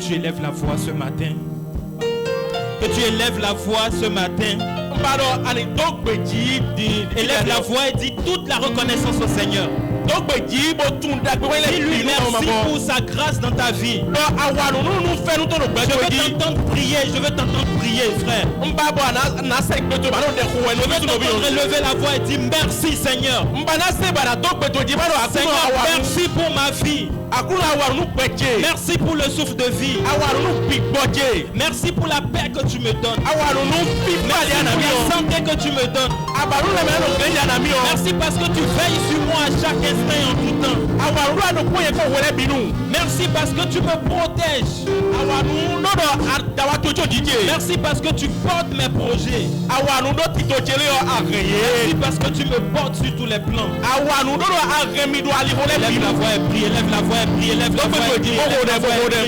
tu élèves la voix ce matin. Que tu élèves la voix ce matin. Élève la voix et dis toute la reconnaissance au Seigneur. Dis-lui merci pour sa grâce dans ta vie. Je veux t'entendre prier, frère. Je veux t'entendre lever la voix et dire merci Seigneur. Seigneur, merci pour ma vie. Merci pour le souffle de vie. Merci pour la paix que tu me donnes. Merci pour la santé que tu me donnes. Merci parce que tu veilles sur moi à chaque instant et en tout temps. Merci parce que tu me protèges. Merci parce que tu portes mes projets. Merci parce que tu me portes sur tous les plans. Lève la voix et prie, lève la voix et prie, lève la voix et prie, lève la voix et prie.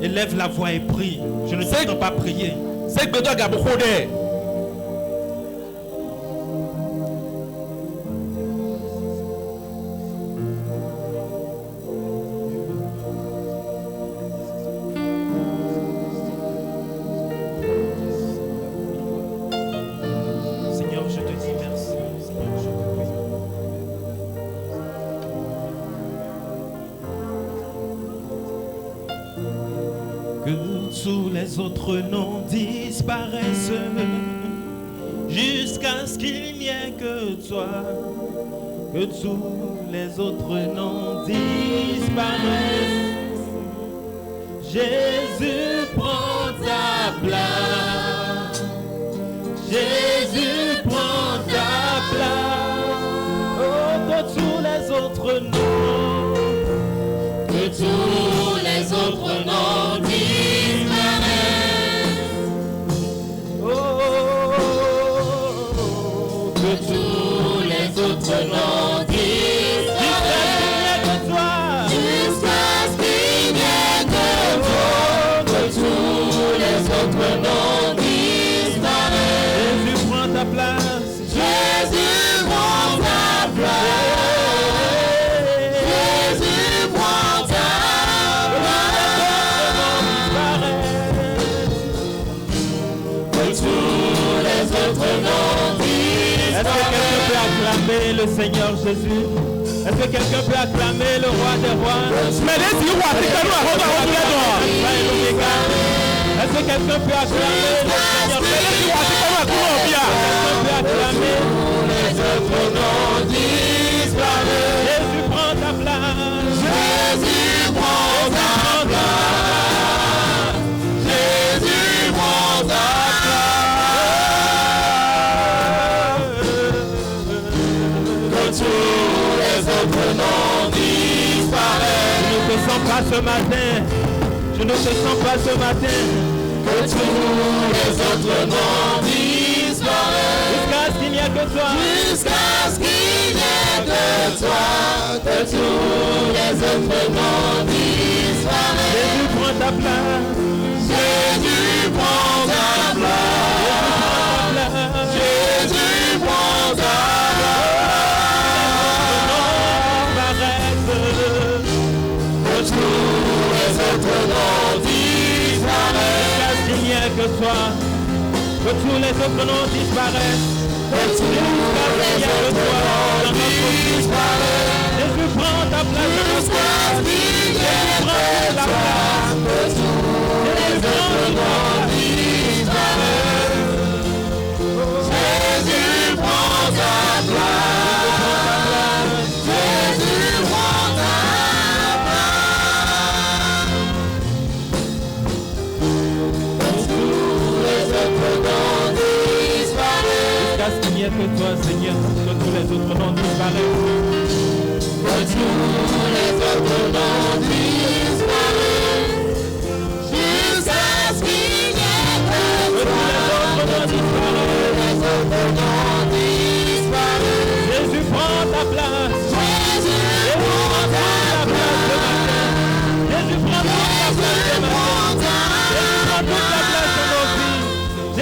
Élève la voix et prie. Je ne t'entends pas prier. Seigneur, je te dis merci. Seigneur, je te prie. Que tous les autres noms disparaissent jusqu'à ce qu'il n'y ait que toi. Que tous les autres noms disparaissent. Jésus prend ta place. Jésus prend ta place. Oh, que tous les autres noms. Que tous les autres noms disparaissent. Oh, que tous les autres noms disparaissent. Jusqu'à ce qu'il n'y ait que toi. Que tous les autres noms disparaissent. Jésus prend ta place. Jésus prend ta place. Jésus prend ta place. Que tous les autres noms disparaissent. Est-ce que quelqu'un peut acclamer le Seigneur Jésus? Est-ce que quelqu'un peut acclamer le roi des rois? Est-ce que quelqu'un peut acclamer le Seigneur? Quelqu'un peut acclamer les autres noms disparaissent. Jésus prend ta place. Jésus prend ta place. Jésus prend ta place. Que tous les autres noms disparaissent. Je ne te sens pas ce matin. Je ne te sens pas ce matin. Que tous les autres noms disparaissent. Jusqu'à ce qu'il n'y ait que toi. Jusqu'à ce qu'il n'y ait que toi. Que tous les autres noms disparaissent. Jésus prend ta place. Jésus prend ta place. Jésus prend ta place. Que tous les autres noms disparaissent. Jusqu'à ce qu'il n'y ait que toi. Que tous les autres noms disparaissent. Que tous les autres noms disparaissent. Jésus prend ta place. Jusqu'à ce qu'il n'y ait que toi. Que tous les autres noms disparaissent. Jésus prend ta place. Jésus prend ta que toi, Seigneur, que tous les autres noms disparaissent. Que tous les autres noms disparaissent. Jusqu'à ce qu'il n'y ait que toi. Que tous les autres noms disparaissent. Jésus prend ta place. Jésus prend ta place ce matin. Jésus prend toute la place ce matin. Jésus prend toute la place de nos vies.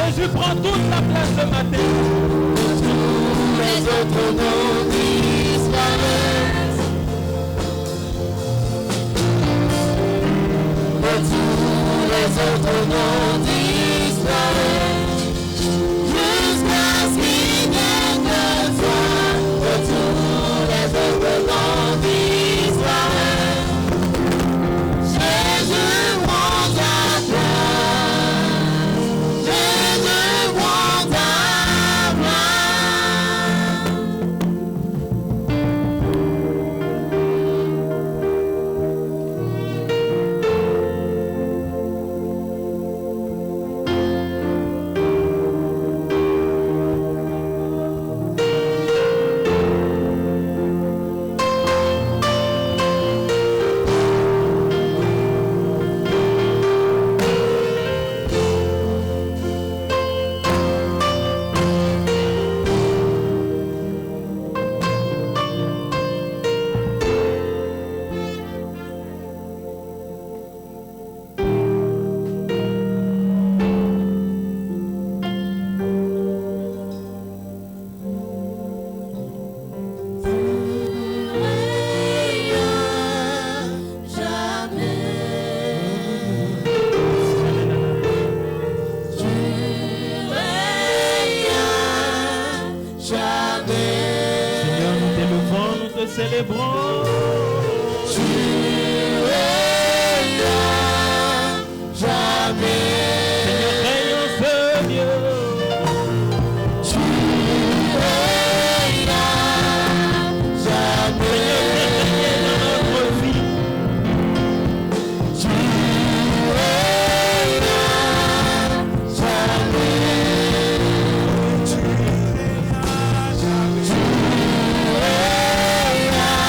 Jésus prend toute la place ce matin. Tous les autres noms disparaissent. Que tous les autres noms disparaissent. Jusqu'à ce qu'il vienne de toi. Que tous les autres noms disparaissent. Jésus prend ta place. Jésus prend ta célébrons. Tu règnes jamais. Seigneur, règne en ce lieu. Tu règnes jamais. Seigneur, viens régner dans notre vie. Tu règnes jamais. Tu règnes jamais.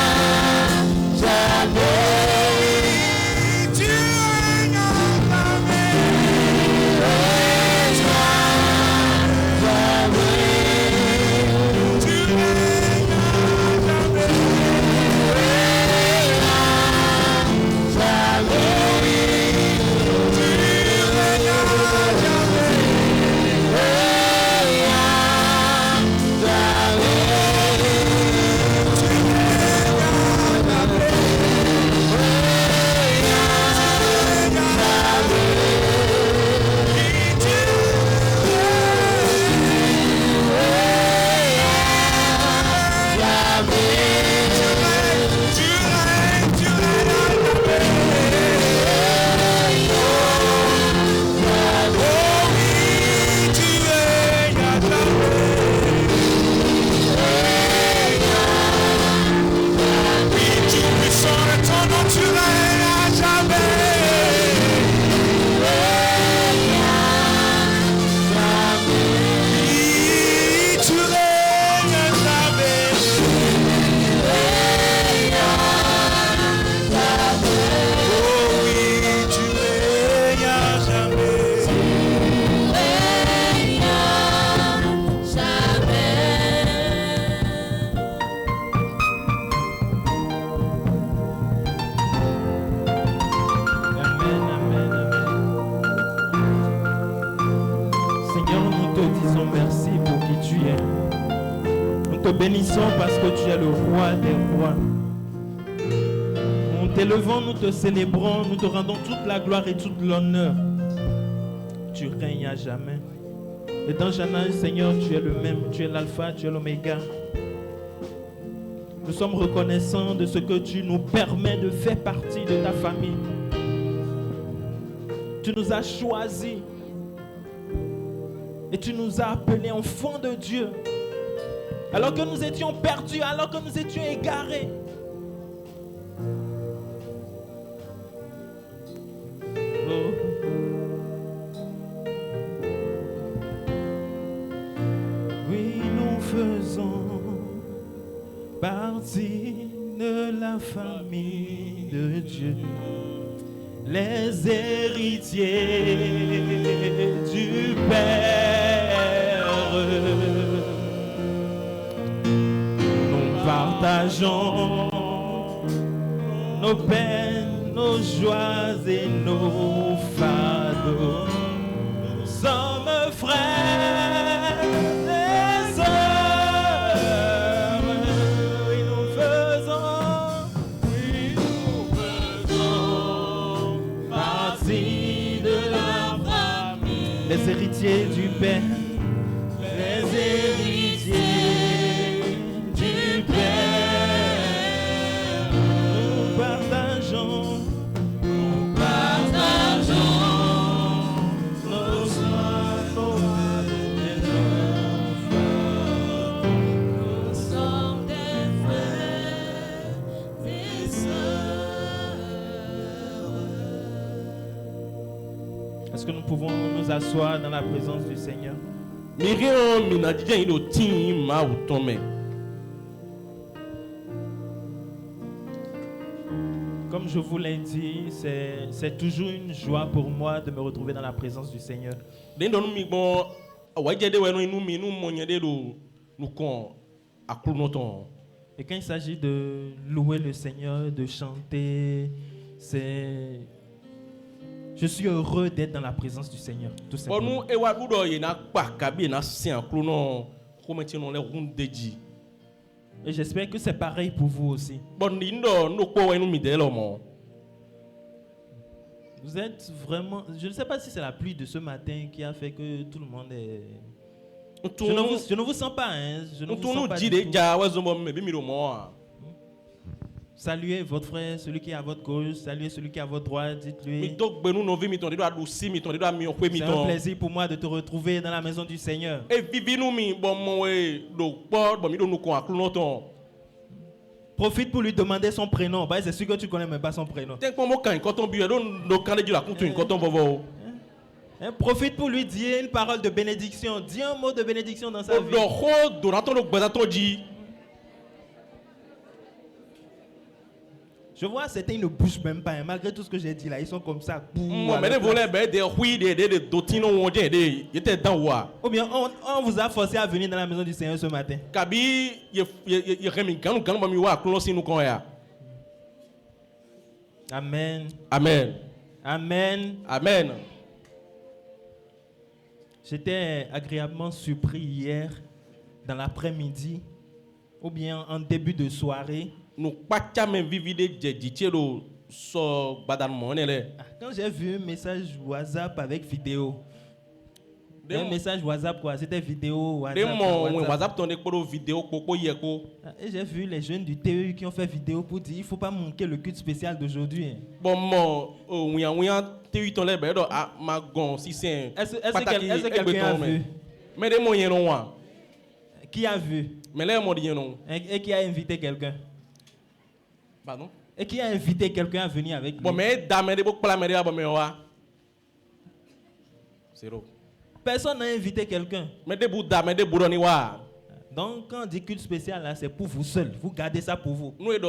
Bénissons parce que tu es le roi des rois. Nous t'élevons, nous te célébrons, nous te rendons toute la gloire et toute l'honneur. Tu règnes à jamais. Et dans Jana, Seigneur, tu es le même, tu es l'alpha, tu es l'oméga. Nous sommes reconnaissants de ce que tu nous permets de faire partie de ta famille. Tu nous as choisis et tu nous as appelés enfants de Dieu. Alors que nous étions perdus, alors que nous étions égarés. Oh. Oui, nous faisons partie de la famille de Dieu, les héritiers du Père. Partageons nos peines, nos joies et nos fardeaux. Nous sommes frères. les héritiers du Père, les héritiers du Père, nous partageons nos soins, nos Nous sommes des frères et sœurs. Est-ce que nous pouvons nous asseoir dans la présence du Seigneur? Miriam minadija ilo tin ma utome. Comme je vous l'ai dit, c'est toujours une joie pour moi de me retrouver dans la présence du Seigneur. Den don mi bon awajede we no inu mi nu monyede do nu kon akrunoton. Et quand il s'agit de louer le Seigneur, de chanter, je suis heureux d'être dans la présence du Seigneur, tout simplement. Bonu ewa dudo ye na pa kabi na sin akruno ko meti no le rundeji. Et j'espère que c'est pareil pour vous aussi. Bon lindo no ko we nu mi de lo mo. Vous êtes vraiment... Je ne sais pas si c'est la pluie de ce matin qui a fait que tout le monde est... Je ne vous sens pas, hein. Je ne vous sens pas du tout. Saluez votre frère, celui qui est à votre gauche, saluez celui qui est à votre droite, dites-lui. C'est un plaisir pour moi de te retrouver dans la maison du Seigneur. Profite pour lui demander son prénom. Bah, c'est sûr que tu connais même pas son prénom. Profite pour lui dire une parole de bénédiction. Dis un mot de bénédiction dans sa vie. Je vois, certains ne bougent même pas. Hein. Malgré tout ce que j'ai dit là, ils sont comme ça. Boum, ou bien on vous a forcé à venir dans la maison du Seigneur ce matin. Amen. Amen. Amen. Amen. J'étais agréablement surpris hier, dans l'après-midi, ou bien en début de soirée. Quand j'ai vu un message WhatsApp avec vidéo. Un message WhatsApp quoi, c'était vidéo WhatsApp. Et j'ai vu les jeunes du TEU qui ont fait vidéo pour dire il ne faut pas manquer le culte spécial d'aujourd'hui. Est-ce que quelqu'un a vu? Qui a vu? Et qui a invité quelqu'un? Pardon? Et qui a invité quelqu'un à venir avec lui? Personne n'a invité quelqu'un. Donc quand on dit culte spécial là, c'est pour vous seul. Vous gardez ça pour vous. Il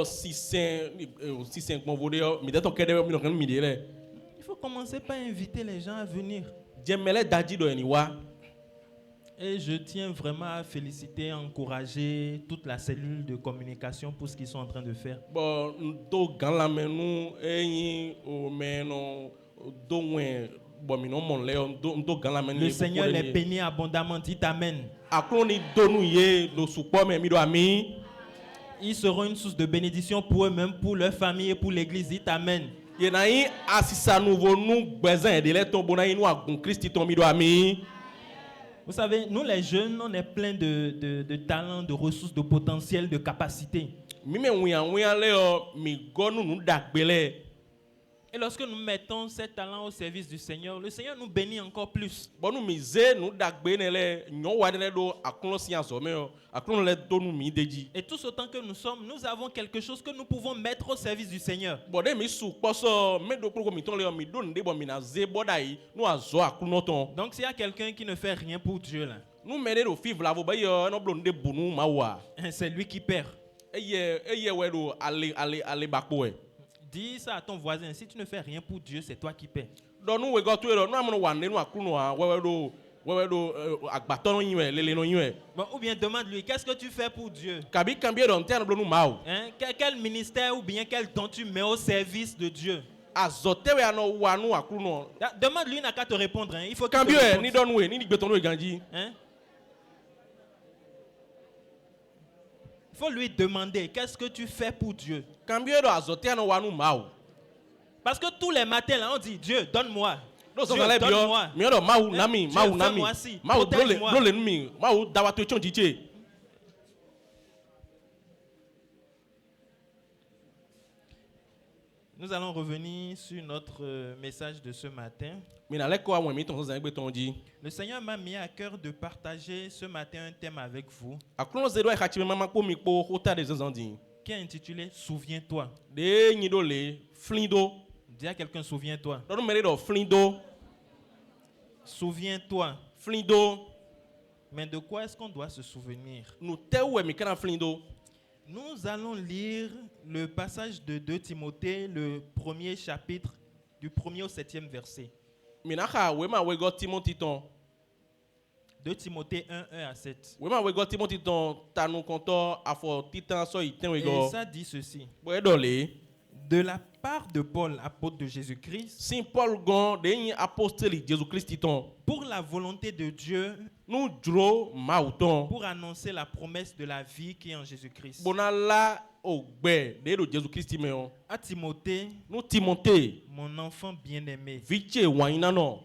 faut commencer par inviter les gens à venir. Et je tiens vraiment à féliciter, encourager toute la cellule de communication pour ce qu'ils sont en train de faire. Le Seigneur les bénit abondamment, dites Amen. Ils seront une source de bénédiction pour eux-mêmes, pour leur famille et pour l'église, dites Amen. Vous savez, nous les jeunes, on est plein de talents, de ressources, de potentiel, de capacités. Et lorsque nous mettons ces talents au service du Seigneur, le Seigneur nous bénit encore plus. Et tous autant que nous sommes, nous avons quelque chose que nous pouvons mettre au service du Seigneur. Donc s'il y a quelqu'un qui ne fait rien pour Dieu là, c'est lui qui perd. Dis ça à ton voisin, si tu ne fais rien pour Dieu, c'est toi qui paies. Ou bien demande-lui, qu'est-ce que tu fais pour Dieu? Quel ministère ou bien quel don tu mets au service de Dieu? Demande-lui, il n'a qu'à te répondre. Hein. Il faut qu'il te réponde. Hein? Il faut lui demander, qu'est-ce que tu fais pour Dieu? Parce que tous les matins, là, on dit, Dieu, donne-moi. do so Dieu, kale bio donne-moi. mi do mau Hein, nami Dieu, mau nami fais-moi ci, mau protège-moi. dole mi mau dawa to chon jiche. Nous allons revenir sur notre message de ce matin. Mi na le ko awon mi ton so zan gbe ton ji. Le Seigneur m'a mis à cœur de partager ce matin un thème avec vous Aklon ze do e khachi mama po mi po hota de zan din. qui est intitulé Souviens-toi. De yin do le flindo. Dis à quelqu'un Souviens-toi. Do me do flindo. Souviens-toi. Flindo. Mais de quoi est-ce qu'on doit se souvenir? Nou te we mi kana flindo. Nous allons lire le passage de 2 Timothée, le premier chapitre, du 1er au 7e verset. Mi na kha we ma we go Timothy ton. 2 Timothée 1, 1 à 7. We ma we go Timothy ton tanu konto afo titan so iten we Et go. ça dit ceci. Bo e do le. De la part de Paul, apôtre de Jésus-Christ, Saint Paul gon de yin apostoli Jésus Christ ton. pour la volonté de Dieu, Nou dro ma outon. pour annoncer la promesse de la vie qui est en Jésus-Christ. Bona la ogbe de do Jésus Christ me on. À Timothée, Nou Timothée mon enfant bien-aimé, viche wanyina non.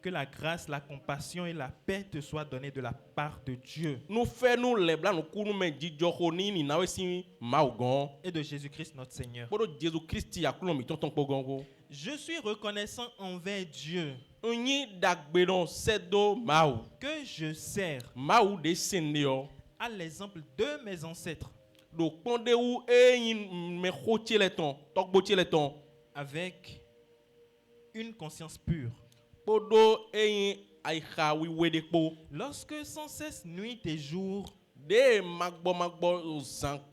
que la grâce, la compassion et la paix te soient données de la part de Dieu Nou fait nou le bla nou ku nou men jijo khoni ni na we si ma ogon. et de Jésus-Christ notre Seigneur. Bodo Jésus Christ ya ku no mi ton ton pogon go. Je suis reconnaissant envers Dieu Onyi dagbe don sedo ma ou. que je sers Ma ou de sende yo. à l'exemple de mes ancêtres Do konde ou e yin me khoche le ton. Tok boche le ton. avec une conscience pure. Bodo e yin ay kha wi we de po. Lorsque sans cesse, nuit et jour, De magbo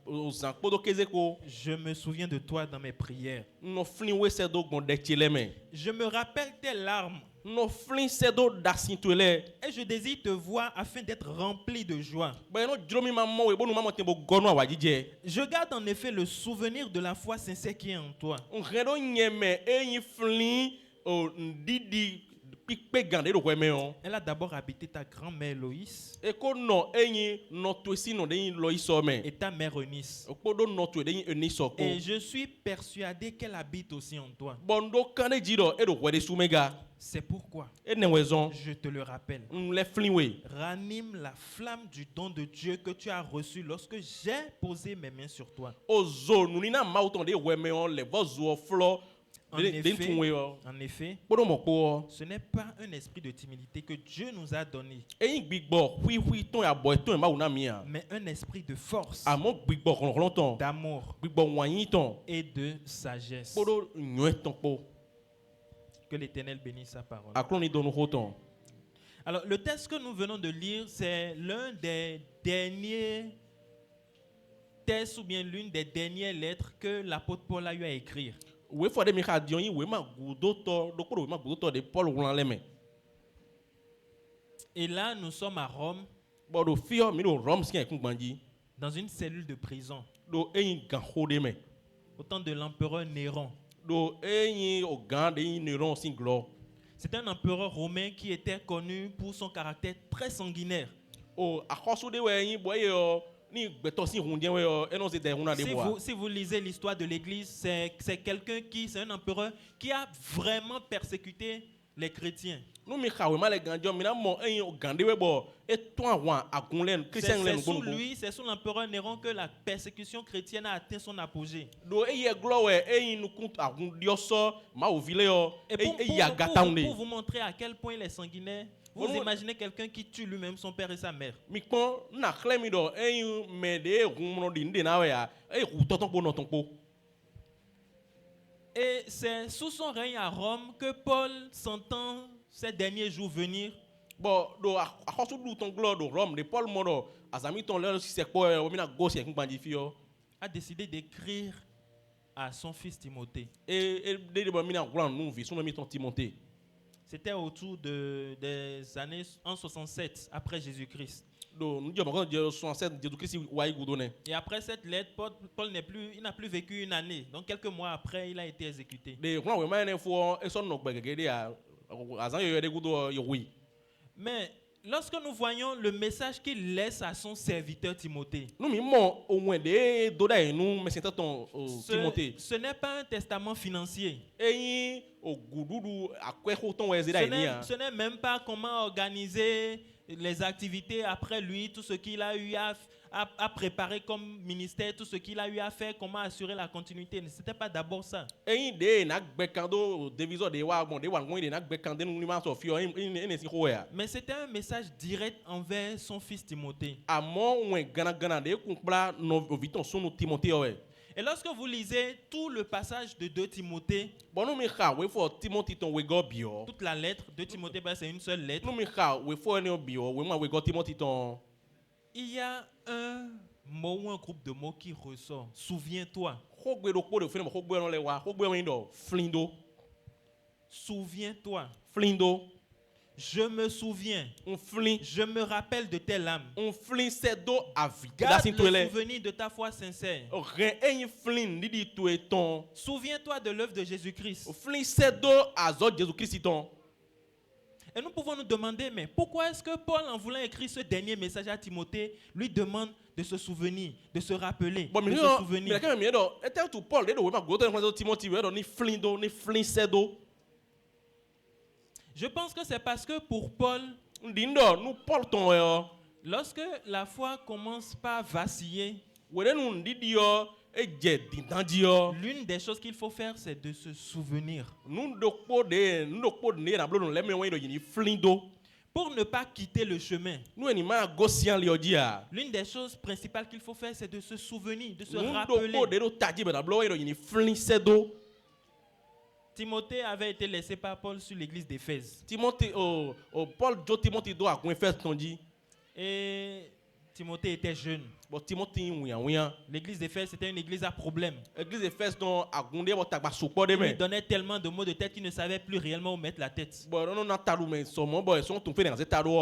ozan podo kezeko. je me souviens de toi dans mes prières. No flin we sedo gon de chileme. Je me rappelle tes larmes No flin sedo dasin twele. et je désire te voir afin d'être rempli de joie. Ba no dromi maman we bonu maman tembo gono awajije. Je garde en effet le souvenir de la foi sincère qui est en toi. On redo nyeme e yin flin o ndidi pikpe gande do kweme on. Elle a d'abord habité ta grand-mère Loïs E ko no e yin no twesi no de yin lo isome. et ta mère Eunice. Okpodo no twe de yin enisoko. Et je suis persuadé qu'elle habite aussi en toi. Bondo kane jido e do kwede sumega. C'est pourquoi, E nenwezon. je te le rappelle, Le flin we. ranime la flamme du don de Dieu que tu as reçu lorsque j'ai posé mes mains sur toi. Ozo nou ni na mauton de weme on le vozo flo. En effet, Bodo moko. ce n'est pas un esprit de timidité que Dieu nous a donné, E yin gbigbo hui ton ya boy ton ma una mia. mais un esprit de force, Amo gbigbo kon ton. d'amour Gbigbo wanyin ton. et de sagesse. Bodo nyoe ton po. Que l'Éternel bénisse sa parole. Aklon ni don nou hoton. Alors, le texte que nous venons de lire, c'est l'un des derniers textes ou bien l'une des dernières lettres que l'apôtre Paul a eu à écrire. We fo de mi ka dion yin we ma gudo to do ko we ma gudo to de Paul wulan leme. Et là, nous sommes à Rome, Bodo fio mi do rom skin ekun gbanji. dans une cellule de prison, Do e yin gan hode me. au temps de l'empereur Néron. Do e yin o gan de yin neuron sin glo. C'est un empereur romain qui était connu pour son caractère très sanguinaire. O akoso de we yin boy yo ni gbeto sin hundien we yo eno se de huna de boa. Si vous lisez l'histoire de l'Église, c'est quelqu'un c'est un empereur qui a vraiment persécuté les chrétiens. Nou mi ka we ma le ganjo mi na mo e yin o gan de we bo e ton awan agun len Christian len C'est sous gbonu. lui, c'est sous l'empereur Néron que la persécution chrétienne a atteint son apogée. Do e ye glo we e yin nu kunt agun dio so ma o vile yo Et e ya gataunde. pour vous montrer à quel point il est sanguinaire, vous imaginez quelqu'un qui tue lui-même son père et sa mère. Mi pon na kle mi do e yin me de gun mo di nde na we ya e ku toton po no ton po. Et c'est sous son règne à Rome que Paul s'entend ces derniers jours venir Bon, do akoso du ton glo do Rome de Paul mo do azami ton le si se ko o mi na go se kun gbanji fi yo. a décidé d'écrire à son fils Timothée. E de bo mi na grand nou vi son mi ton Timothée. C'était autour des années en 67 après Jésus-Christ. Do nou di mo kan di 67 Jésus Christ wa yi gudone. Et après cette lettre, Paul il n'a plus vécu une année. Donc quelques mois après, il a été exécuté. De grand we ma ne fo e son no gbegege de a azan yo de gudo yo wi. Mais lorsque nous voyons le message qu'il laisse à son serviteur Timothée, Nous mimons au moins des doda et nous mais c'est ton Timothée. ce n'est pas un testament financier. Et au goudoudou à quoi autant ouais zéra Ce n'est même pas comment organiser les activités après lui, tout ce qu'il a eu à préparer comme ministère, tout ce qu'il a eu à faire, comment assurer la continuité. Ce n'était pas d'abord ça. Et des nak bekando deviso de wa bon de wa ngoi de nak bekande nous ma so fio en si hoya. Mais c'était un message direct envers son fils Timothée. Amon ou gana de kumpla no viton sunu Timothée ouais. Et lorsque vous lisez tout le passage de 2 Timothée, Bon nous mi kha we for Timothy ton we go bio. toute la lettre, 2 Timothée, c'est une seule lettre. Nous mi kha we for ne bio we ma we go Timothy ton. Il y a un mot ou un groupe de mots qui ressort. Souviens-toi. Hogwe do ko de fene hogwe no le wa hogwe windo flindo. Souviens-toi. Flindo. Je me souviens. Un flin. Je me rappelle de telle âme. Un flin c'est do avi. Garde le souvenir de ta foi sincère. Rien un flin di tu et ton. Souviens-toi de l'œuvre de Jésus-Christ. Flin c'est do azot Jésus-Christ ton. Et nous pouvons nous demander, mais pourquoi est-ce que Paul, en voulant écrire ce dernier message à Timothée, lui demande de se souvenir, de se rappeler, Bon, de se mais souvenir. quand même, et tout Paul, de ma gote dans Timothy, ni flindo, ni flincedo. Je pense que c'est parce que pour Paul, Dindo, nous Paul ton lorsque la foi commence par vaciller, wele nous didio e je dindandio. l'une des choses qu'il faut faire, c'est de se souvenir. Nous dokpo de na blo nous leme wendo ni flindo. Pour ne pas quitter le chemin, Nous ni ma gosian liodia. l'une des choses principales qu'il faut faire, c'est de se souvenir, de se Nous rappeler. dokpo de do tadi na blo wendo ni flincedo. Timothée avait été laissé par Paul sur l'église d'Éphèse. Timothy Paul jo Timothy do a kon faire ton dit. Et Timothée était jeune. Bon Timothy ouya. L'église d'Éphèse, c'était une église à problème. Église Éphèse ton a gonde bo tagba support de Il lui mais. donnait tellement de maux de tête qu'il ne savait plus réellement où mettre la tête. Bon non na talu mais so mon boy son ton fait dans cet ado.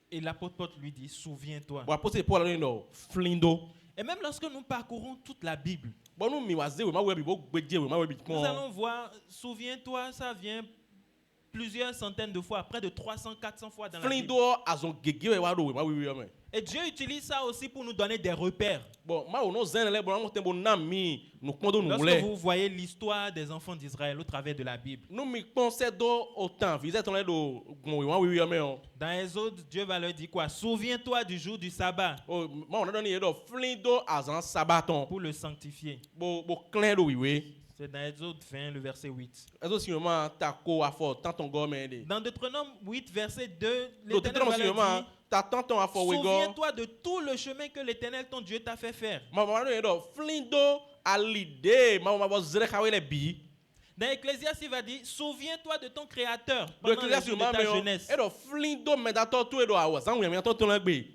Et l'apôtre Paul lui dit, souviens-toi. Bon apôtre Paul no flindo. Et même lorsque nous parcourons toute la Bible, Bon nous mi waze we ma we bi bo gbeje we ma we bi nous kon. allons voir, souviens-toi, ça vient plusieurs centaines de fois, près de 300, 400 fois dans la Bible. Flindo azon gege we wa do we ma we we. Et Dieu utilise ça aussi pour nous donner des repères. Bon ma no zen le bon tembo na mi nous kondo nous Lorsque le. vous voyez l'histoire des enfants d'Israël au travers de la Bible, Nous mi pense do autant visite on le do gon we ma we we me. dans Exode, Dieu va leur dire quoi? Souviens-toi du jour du sabbat Oh ma on a donné do flindo azan sabaton. pour le sanctifier. Bo clean do we. C'est dans Exode 20, le verset 8. Ezo si ma ta ko afo tanton go me de. Dans Deutéronome 8, verset 2, Do l'Éternel tetron va si leur ma dire, ta tanton afo we go. souviens-toi de tout le chemin que l'Éternel, ton Dieu, t'a fait faire. Ma no do flindo alide ma bo zre khawe le bi. Dans Ecclésiaste, il va dire, souviens-toi de ton Créateur Do pendant les Ecclésiaste jours de ma ta me jeunesse. e do flindo me da to tu e do awazan we me to to gbe.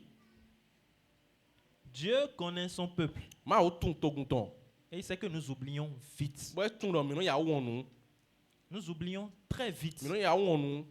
Dieu connaît son peuple. Ma o tun to gunton. Et il sait que nous oublions vite. Bo tun do mi no ya wonu. Nous oublions très vite. Mi no ya wonu.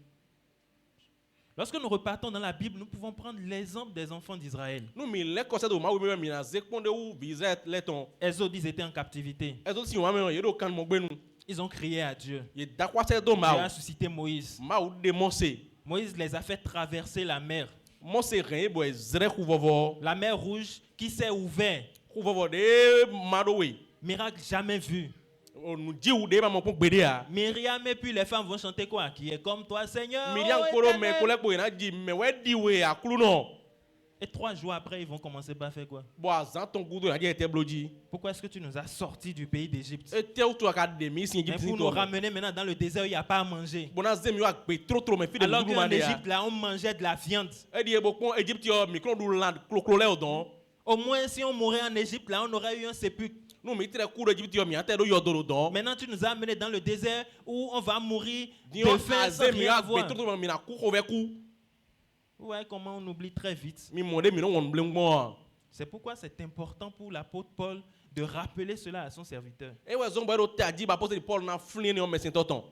Lorsque nous repartons dans la Bible, nous pouvons prendre l'exemple des enfants d'Israël. Nou mi le ko se do ma we me mi na ze konde ou bizet le ton. Exode, ils étaient en captivité. Ezo si wa me ye do kan mo gbe nu. Ils ont crié à Dieu. Ye da kwa se do Dieu a ma. suscité Moïse. Ma ou démoncer. Moïse les a fait traverser la mer. Mo se ren bo zre ku vovo. La mer rouge qui s'est ouverte. Ku vovo de mado we. Miracle jamais vu. Nou di ou de ma mo pon gbede a. Myriam et puis les femmes vont chanter quoi? Qui est comme toi, Seigneur. Miriam oh koro me Éternel. ko le po na di me we di we akulu no. Et 3 jours après, ils vont commencer par faire quoi? Bo azan ton gudo na di ete bloji. Pourquoi est-ce que tu nous as sortis du pays d'Égypte? E te ou to academy si Mais Egypte pour ni nous to. ramener maintenant dans le désert où il n'y a pas à manger. Bona zem yo agbe trop me fi de Alors gudu qu'en mande a. Égypte, là, on mangeait de la viande. E di e bo pon Egypte yo mi klon du land kloklo o don. Au moins, si on mourait en Égypte, là, on aurait eu un sépulcre. Nou mi tre ku Egypte yo mi ate do yo do don. Maintenant, tu nous as amenés dans le désert où on va mourir Di yo de faim sans azem yo rien agbe avoir. trop mi na ku ko ve ku. Ouais, comment on oublie très vite. Mi monde mi no won blengbo. C'est pourquoi c'est important pour l'apôtre Paul de rappeler cela à son serviteur. E we zon bo do tadi ba poste Paul na flin ni o mesin toton.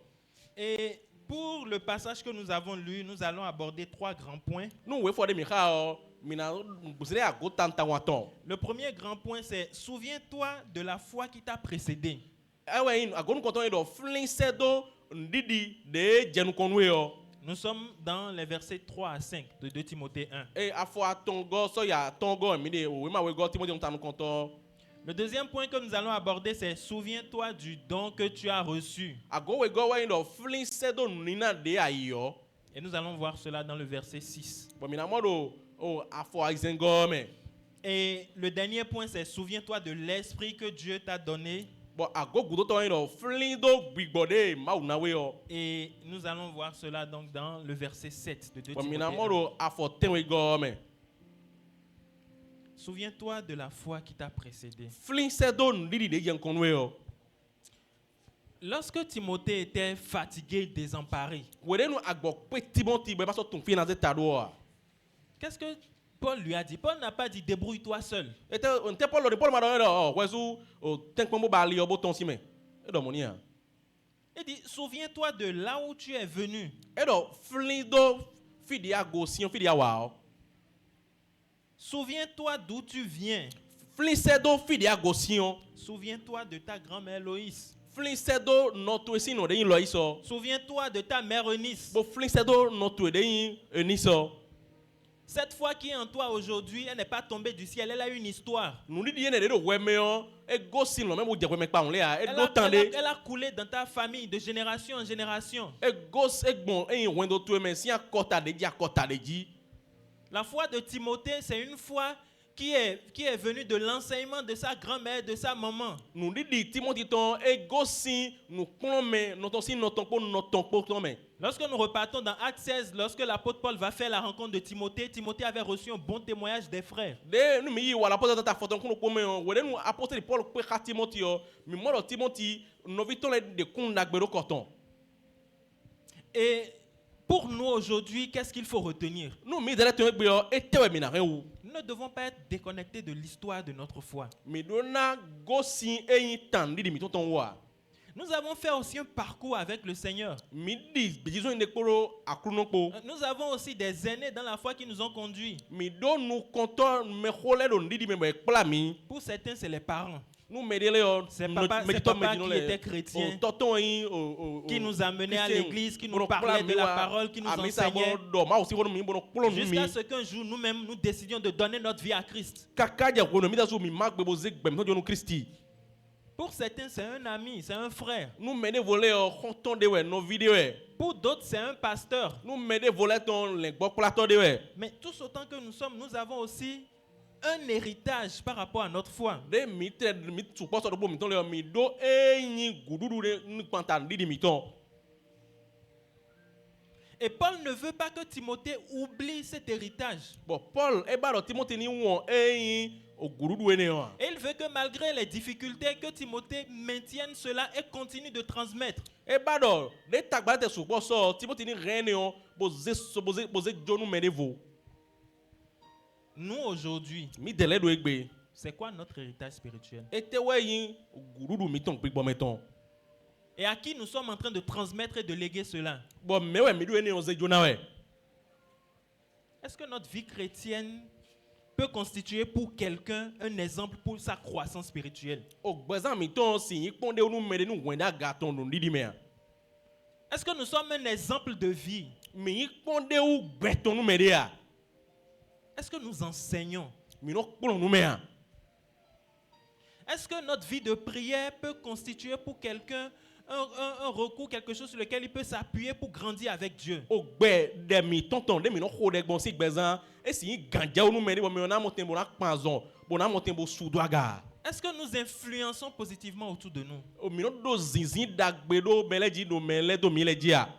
Et pour le passage que nous avons lu, nous allons aborder 3 grands points. Nou we fo de mi kha o mi na busere ago tanta waton. Le premier grand point, c'est souviens-toi de la foi qui t'a précédé. E we in ago nu konton do flin se do ndidi de jenu konwe yo. Nous sommes dans les versets 3 à 5 de 2 Timothée 1. E afo atongo so ya tongo mi de o ma we go Timothy ntanu konto. Le deuxième point que nous allons aborder, c'est souviens-toi du don que tu as reçu. Ago we go we ndo flin sedo nina de ayo. Et nous allons voir cela dans le verset 6. Bo mi na modo o afo aizengo me. Et le dernier point, c'est souviens-toi de l'esprit que Dieu t'a donné. Bon, ago gudo to ndo flin do bigbode ma una we yo. Et nous allons voir cela donc dans le verset 7 de 2 Bon, mi Timothée na 1. modo afo tenwe go me. Souviens-toi de la foi qui t'a précédé. Flin sedo ndidi de jen konwe yo. Lorsque Timothée était fatigué, désemparé, Wede nu agbo pe Timothy be ba so tun fi na ze tado a. qu'est-ce que Paul lui a dit? Paul n'a pas dit débrouille-toi seul. Ete on te Paul ma do o wezu o tenkpo mo ba li o boton si me. E do moni a. Il dit souviens-toi de là où tu es venu. E do flin do fidi ago si on fidi awa o. Souviens-toi d'où tu viens. Flin sedo fidi ago si on. Souviens-toi de ta grand-mère Loïs. Flin sedo no to esi no de yin lo iso. Souviens-toi de ta mère Eunice. Bo flin sedo no to de yin eniso. Cette foi qui est en toi aujourd'hui, elle n'est pas tombée du ciel, elle a une histoire. Nu di yen de do weme o e go si no me mo je weme pa on le a. E Elle do a, tande. elle a coulé dans ta famille de génération en génération. E go e gbon e yin wendo to me si akota de ji akota de ji. La foi de Timothée, c'est une foi qui est venue de l'enseignement de sa grand-mère, de sa maman. Nu di Timothy ton e go si nu klon me no ton si no ton po ton me. Lorsque nous repartons dans Actes 16, lorsque l'apôtre Paul va faire la rencontre de Timothée, Timothée avait reçu un bon témoignage des frères. De nu mi yi wala apostle ta foton kuno po me o wede nu apostle Paul pe ka Timothy o mi mo Timothy no vi ton le de kun na gbero koton. Et pour nous aujourd'hui, qu'est-ce qu'il faut retenir? Nu mi dere ton gbe o e tewe mi na re wu. Nous ne devons pas être déconnectés de l'histoire de notre foi. Mi do na go si e yin tan di mi ton wa. Nous avons fait aussi un parcours avec le Seigneur. Mi di bejizo inde koro akruno po. Nous avons aussi des aînés dans la foi qui nous ont conduits. Mi do nu konton me khole do ndi me be kpla mi. Pour certains, c'est les parents Nu me dele o C'est papa qui était chrétien, toton yin o qui nous amenait à Christian, l'église, qui bono nous parlait kpla de mi la wa, parole, qui nous amisa enseignait. bono do ma aussi bono mi bono kplo nu mi. Jusqu'à ce qu'un jour, nous-mêmes, nous décidions de donner notre vie à Christ. Kakaja ko no mi da so mi magbe bo zeg gbem to jonu Christi. Pour certains, c'est un ami, c'est un frère. Nu me de volé o konton de we no video e. Pour d'autres, c'est un pasteur. Nu me de volé ton le gbo plato de we. Mais tous autant que nous sommes, nous avons aussi un héritage par rapport à notre foi. De mi te mi support so do bo mi ton le mi do e yin gududu de nu pantan di mi ton. Et Paul ne veut pas que Timothée oublie cet héritage. Bon Paul e ba do Timothy ni won e yin o gududu ene o. Et il veut que malgré les difficultés, que Timothée maintienne cela et continue de transmettre. E ba do de tagba te support so Timothy ni rene o bo ze jonu me de vo. Nous aujourd'hui, Mi dele do egbe. c'est quoi notre héritage spirituel? E te we yin gududu mi ton pe gbo meton. Et à qui nous sommes en train de transmettre et de léguer cela? Bon me we mi do ene o ze jona we. Est-ce que notre vie chrétienne peut constituer pour quelqu'un un exemple pour sa croissance spirituelle? O gbezan mi ton si yin ponde o nu me de nu wenda gaton no ndidi me a. Est-ce que nous sommes un exemple de vie? Mi yin ponde ou gbeton nu me de a. Est-ce que nous enseignons? Mi no kplo nu me a. Est-ce que notre vie de prière peut constituer pour quelqu'un un recours, quelque chose sur lequel il peut s'appuyer pour grandir avec Dieu? O gbe de mi tonton de mi no kho de gbon si gbezan e si yin ganja o nu me de bo mi na moten bo na panzon bo na moten bo sudoaga. Est-ce que nous influençons positivement autour de nous? O mi no do zinzin dagbe do meleji do mele do mi le dia.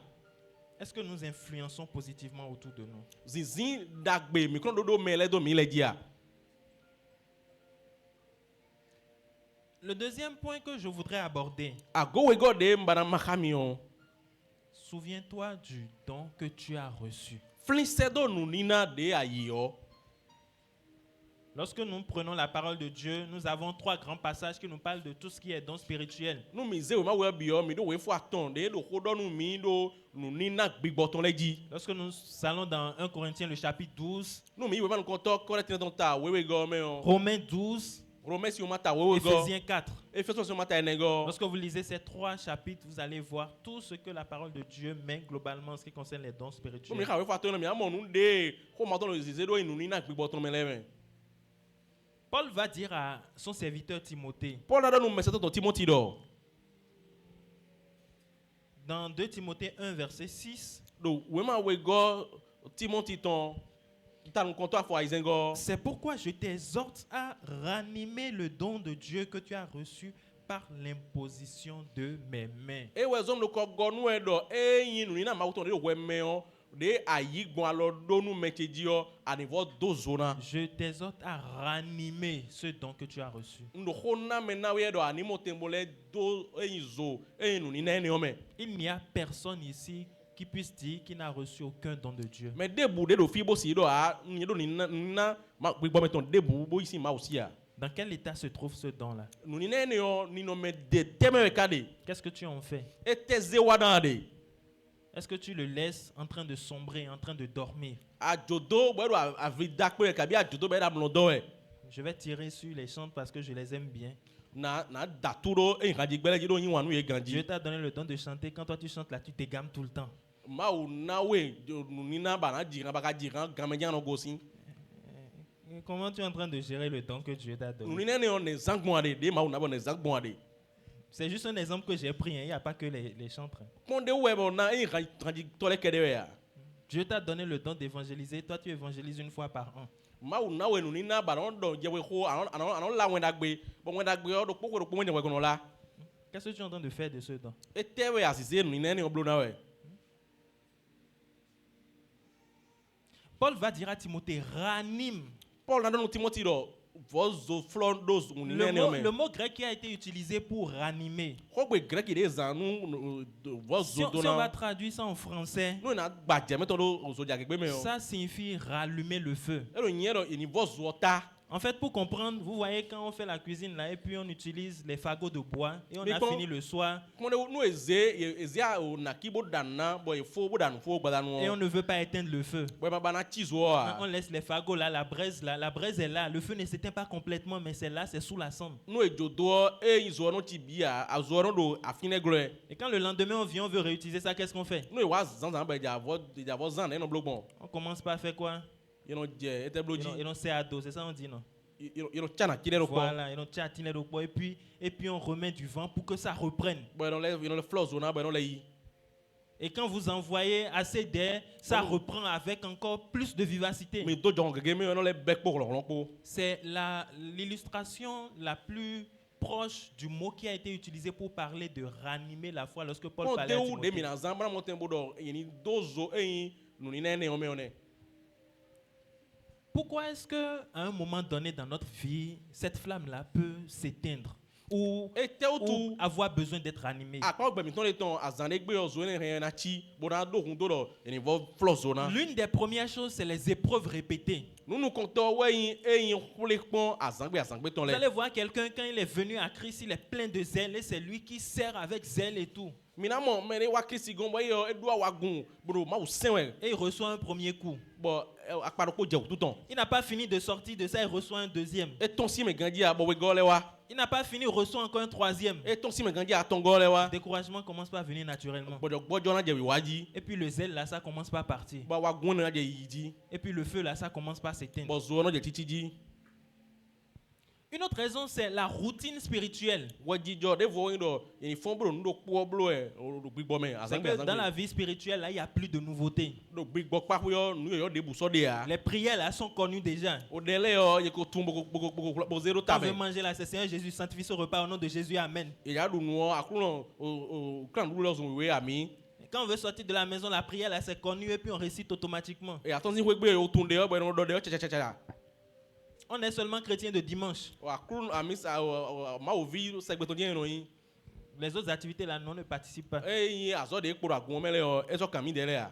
Est-ce que nous influençons positivement autour de nous? Zinzin dagbe mi kron do mele do mi le dia. Le deuxième point que je voudrais aborder, Ago we go de mbana makamion. souviens-toi du don que tu as reçu. Flin sedo nu nina de ayo. Lorsque nous prenons la parole de Dieu, nous avons 3 grands passages qui nous parlent de tout ce qui est don spirituel. Nu mi ze we ma we bio mi do we fo aton de do kho nu mi do nu nina gbigboton le ji. Lorsque nous allons dans 1 Corinthiens, le chapitre 12, Nu mi we ma nu konto correct ton ta we go me on. Romains 12, Romains sur mata wo go. Éphésiens 4. Éphésiens sur mata enego. Lorsque vous lisez ces 3 chapitres, vous allez voir tout ce que la parole de Dieu met globalement en ce qui concerne les dons Comme spirituels. il a fait mi amon nous de ko ma ton le zero inu ni na gbe boton meleme. Paul va dire à son serviteur Timothée, Paul a donné nous message ton Timothy do. dans 2 Timothée 1, verset 6, Do we ma we go Timothy ton ta nous compte afo aizengo. c'est pourquoi je t'exhorte à ranimer le don de Dieu que tu as reçu par l'imposition de mes mains. E we zom no ko go nu e do yin nu ni na ma ton de we me on de ayi gbon alo do nu meteji o anivo do zona. Je t'exhorte à ranimer ce don que tu as reçu. Ndo khona me na we do animo tembole do yin zo nu ni na ne o me. Il n'y a personne ici qui puisse dire qu'il n'a reçu aucun don de Dieu. Mais debu de do fi bo si do a ni do ni na ma gbigbo me ton debu bo isi ma aussi a. Dans quel état se trouve ce don-là? Nu ni ne o ni no me de teme kade. Qu'est-ce que tu en fais? E te ze wa dan de. Est-ce que tu le laisses en train de sombrer, en train de dormir? A jodo bo do a vi dakpe ka bi a jodo be da blondo e. Je vais tirer sur les chantes parce que je les aime bien. Na daturo e kan di gbele ji do yin wanu e ganji. Dieu t'a donné le don de chanter. Quand toi tu chantes là, tu t'égames tout le temps. Ma o na we nu ni na ba na jiran ba ka jiran gamejan no gosin. Et comment tu es en train de gérer le don que Dieu t'a Nu donné? ni ne on ne zangbon ade de ma o na ba ne zangbon ade. C'est juste un exemple que j'ai pris. Il n'y a pas que les chantres. Konde we bo na e kan di tole kede we ya. Dieu t'a donné le don d'évangéliser. Toi, tu évangélises une fois par an. Ma o na we nu ni na ba don do je we ko anon la wen dagbe bo wen dagbe o do poko do po wen we kono la. Qu'est-ce que tu es en train de faire de ce don? E te we asise nu ni ne o blo na we. Paul va dire à Timothée, ranime. Paul na don Timothy do vozo flon dos nu ni ne o me. Le mot grec qui a été utilisé pour ranimer. Ko gbe grec de zanu Si vozo on, do si on va na. traduire ça en français, Nu na gba je meton do zo ja gbe me o. ça signifie rallumer le feu. E do yin do ni vozo ta. En fait, pour comprendre, vous voyez quand on fait la cuisine là et puis on utilise les fagots de bois et on Mais a quand- fini le soir Konde nu eze a o na kibo danna bo e fo bo dan fo gba dan et on o. ne veut pas éteindre le feu. Bo ma ba na chizo On a. laisse les fagots là, la braise est là. Le feu ne s'éteint pas complètement, mais c'est là, c'est sous la cendre. Nu e jodo e yin zo no ti bia a zo no do afine glo. Et quand le lendemain on vient, on veut réutiliser ça, qu'est-ce qu'on fait? Nu e wa zan ba ja vo zan e no blogbon. On commence par faire quoi? You know je ete bloji. Et on sait à dos, c'est ça on dit non? You know chana kile ro ko. Voilà, et on tient à tiner le bois et puis on remet du vent pour que ça reprenne. Bo no le flow zo na bo no le yi. Et quand vous envoyez assez d'air, ça reprend avec encore plus de vivacité. Mi do jong ge mi no le bek po lo po. C'est l'illustration la plus proche du mot qui a été utilisé pour parler de ranimer la foi lorsque Paul Kon parlait de à ou de mi Timothée. na zan ba mo tembo do yin dozo e yin nu ni ne o me one. Pourquoi est-ce que à un moment donné dans notre vie, cette flamme-là peut s'éteindre ou Ete o tu avoir besoin d'être ranimée? akwa gbe mi ton le ton azan de gbe o zo ne re na chi bo na do hun do do yin vo flow zo na. L'une des premières choses, c'est les épreuves répétées. Nu konto we yin e yin khule pon azan gbe ton Vous le. allez voir quelqu'un, quand il est venu à Christ, il est plein de zèle et c'est lui qui sert avec zèle et tout. Mina mo me ne wa Kristi gon bo yo e do wa gun bro ma o senwe. Et il reçoit un premier coup. Bon akparo ko je tout ton. Il n'a pas fini de sortir de ça, il reçoit un deuxième. E ton si me ganji a bo we go le wa. Il n'a pas fini, il reçoit encore un troisième. E ton si me ganji a ton go le wa. Le découragement commence par venir naturellement. Bojo na je wi waji. Et puis le zèle là, ça commence par partir. Ba wa gun na je yiji. Et puis le feu là, ça commence par s'éteindre. Bo zo na je titiji. Une autre raison, c'est la routine spirituelle. Waji jo de vo yin do yin fon bro ndo po blo e o do gbigbo me C'est azan que gbe dans la vie spirituelle, là, il n'y a plus de nouveautés. do gbigbo pa yo nu yo de bu so de a. Les prières là sont connues déjà. O de le yo ye ko tumbo bo zero Quand on veut tabe. manger là, c'est Seigneur Jésus, sanctifie ce repas au nom de Jésus, Amen. E ya du nu akun o kan du lo zo we ami. Et quand on veut sortir de la maison, la prière là, c'est connu et puis on récite automatiquement. E atonzi we gbe o tunde yo bo no do de cha cha cha. On est seulement chrétien de dimanche. O akun ami sa ma o vi se gbe ton yin no yin. Les autres activités là, non, on ne participe pas. E yin azo de ekporo agun mele yo e so kan mi de le a.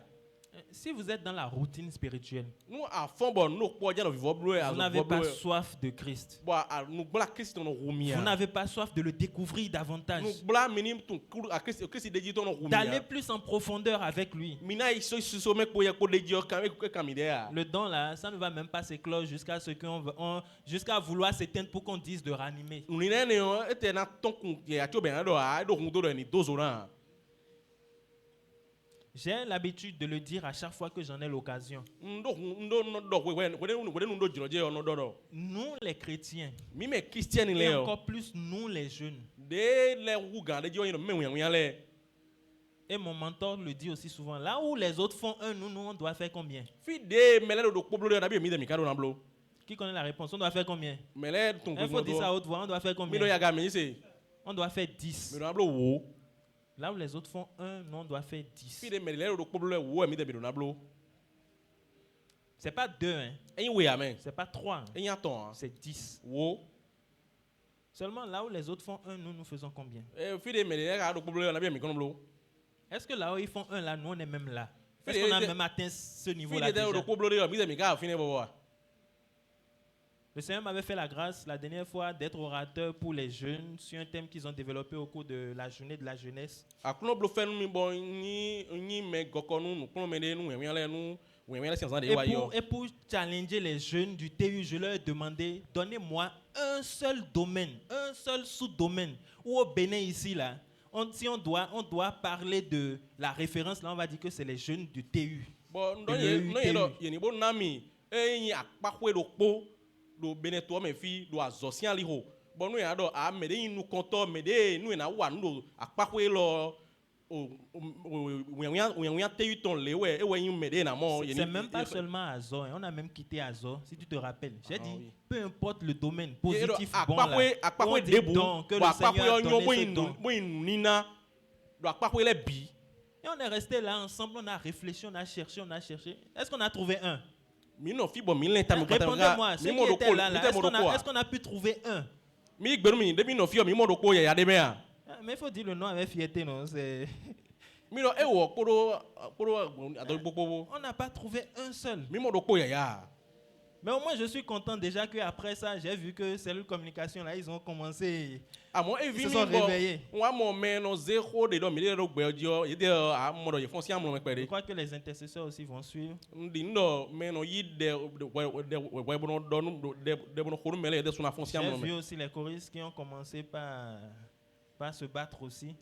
Si vous êtes dans la routine spirituelle, nous à fond bon nous quoi dire vivre bleu vous n'avez pas soif de Christ. bon nous bla Christ dans roumia Vous n'avez pas soif de le découvrir davantage. nous bla minim ton à Christ dit dans roumia D'aller plus en profondeur avec lui. mina iso sommet pour ya ko de Dieu quand kamidea Le don là, ça ne va même pas s'éclore jusqu'à ce qu'on jusqu'à vouloir s'éteindre pour qu'on dise de ranimer. nous nene était na ton ya to ben do a do hundo ni dozora. J'ai l'habitude de le dire à chaque fois que j'en ai l'occasion. Nous, les chrétiens, et encore plus nous, les jeunes. Et mon mentor le dit aussi souvent, là où les autres font un, nous, on doit faire combien? Qui connaît la réponse? On doit faire combien? Il faut dire ça à haute voix, on doit faire combien? On doit faire 10. Là où les autres font 1, nous on doit faire 10. C'est pas 2, hein? C'est pas 3, hein? C'est 10. Seulement là où les autres font 1, nous faisons combien? Est-ce que là où ils font 1, là, nous on est même là? Est-ce qu'on a même atteint ce niveau-là déjà? Le Seigneur m'avait fait la grâce la dernière fois d'être orateur pour les jeunes sur un thème qu'ils ont développé au cours de la journée de la jeunesse. Et pour challenger les jeunes du TU, je leur ai demandé, donnez-moi un seul domaine, un seul sous-domaine. Ou au Bénin ici, là, si on doit parler de la référence, là on va dire que c'est les jeunes du TU. Do beneto me fi do azosian li ho bon no ya do a mede inu konto mede nu na wa nu apakwe lo o te ton lewe e we yin mede na mo c'est même pas seulement Azor, on a même quitté Azor si tu te rappelles. J'ai dit oui. Peu importe le domaine positif bon là. On dit donc que le Seigneur a donné ce don. Et on est resté là ensemble, on a réfléchi, on a cherché. Est-ce qu'on a trouvé un? Répondez-moi, ceux qui étaient là, est-ce qu'on a pu trouver un? Mais il faut dire le nom avec fierté, non? On n'a pas trouvé un seul. Mais au moins, je suis content déjà qu'après ça, j'ai vu que Cellule Communication, là, ils ont commencé. Ils se sont réveillés. Je crois que les intercesseurs aussi vont suivre. J'ai vu aussi les choristes qui ont commencé par se battre aussi.